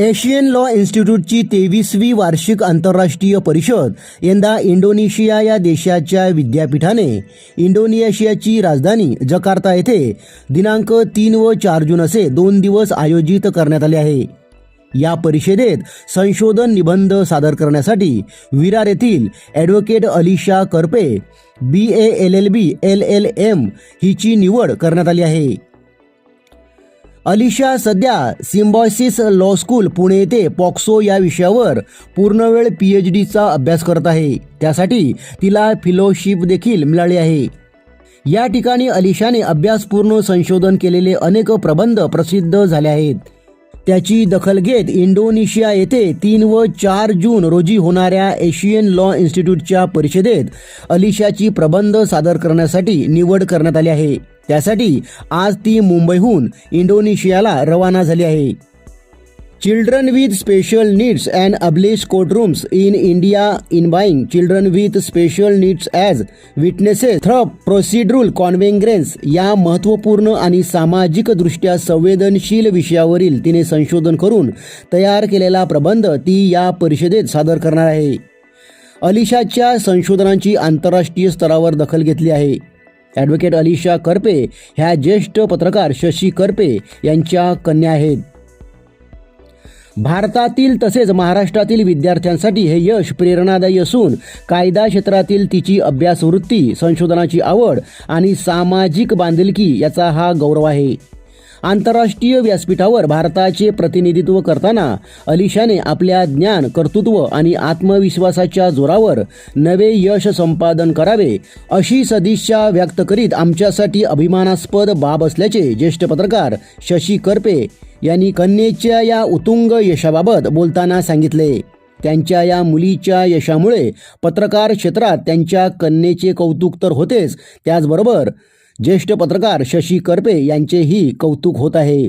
Asian law इन्स्टिट्यूटची 23वी वार्षिक आंतरराष्ट्रीय परिषद यंदा इंडोनेशिया या देशाच्या विद्यापीठाने इंडोनेशियाची राजधानी जकार्ता येथे दिनांक 3 व 4 जून असे 2 दिवस आयोजित करण्यात आले आहे। या परिषदेत संशोधन निबंध सादर करण्यासाठी विरार येथील advocate Alisha Karpe BA LLB LLM हिची निवड करण्यात आली आहे। अलिशा सध्या सिम्बायोसिस लॉ स्कूल पुणे येथे पॉक्सो या विषयावर पूर्णवेळ PhDचा अभ्यास करत आहे। त्यासाठी तिला फेलोशिप देखील मिळाली आहे। या ठिकाणी अलिशाने अभ्यासपूर्ण संशोधन केलेले अनेक प्रबंध प्रसिद्ध झाले आहेत। त्याची दखल घेत इंडोनेशिया येथे 3 व 4 जून रोजी होणाऱ्या एशियन लॉ इन्स्टिट्यूटच्या परिषदेत अलिशाची प्रबंध सादर करण्यासाठी निवड करण्यात आली आहे। त्यासाठी आज ती मुंबईहून इंडोनेशियाला रवाना झाली आहे। Children with special needs and abolish courtrooms in India involving children with special needs as witnesses through procedural convergence या महत्त्वपूर्ण आणि सामाजिकदृष्ट्या संवेदनशील विषयावरील तिने संशोधन करून तयार केलेला प्रबंध ती या परिषदेत सादर करणार आहे। अलिशाच्या संशोधनांची आंतरराष्ट्रीय स्तरावर दखल घेतली आहे। ॲडव्होकेट अलिशा करपे ह्या ज्येष्ठ पत्रकार शशी करपे यांच्या कन्या आहेत। भारतातील तसेच महाराष्ट्रातील विद्यार्थ्यांसाठी हे यश प्रेरणादायी असून कायदा क्षेत्रातील तिची अभ्यासवृत्ती, संशोधनाची आवड आणि सामाजिक बांधिलकी याचा हा गौरव आहे। आंतरराष्ट्रीय व्यासपीठावर भारताचे प्रतिनिधित्व करताना अलिशाने आपल्या ज्ञान, कर्तृत्व आणि आत्मविश्वासाच्या जोरावर नवे यश संपादन करावे अशी सदिच्छा व्यक्त करीत आमच्यासाठी अभिमानास्पद बाब असल्याचे ज्येष्ठ पत्रकार शशी करपे यांनी कन्येच्या या उत्तुंग यशाबाबत बोलताना सांगितले। त्यांच्या या मुलीच्या यशामुळे पत्रकार क्षेत्रात त्यांच्या कन्येचे कौतुक तर होतेच, त्याचबरोबर ज्येष्ठ पत्रकार शशी करपे यांचेही कौतुक होत आहे।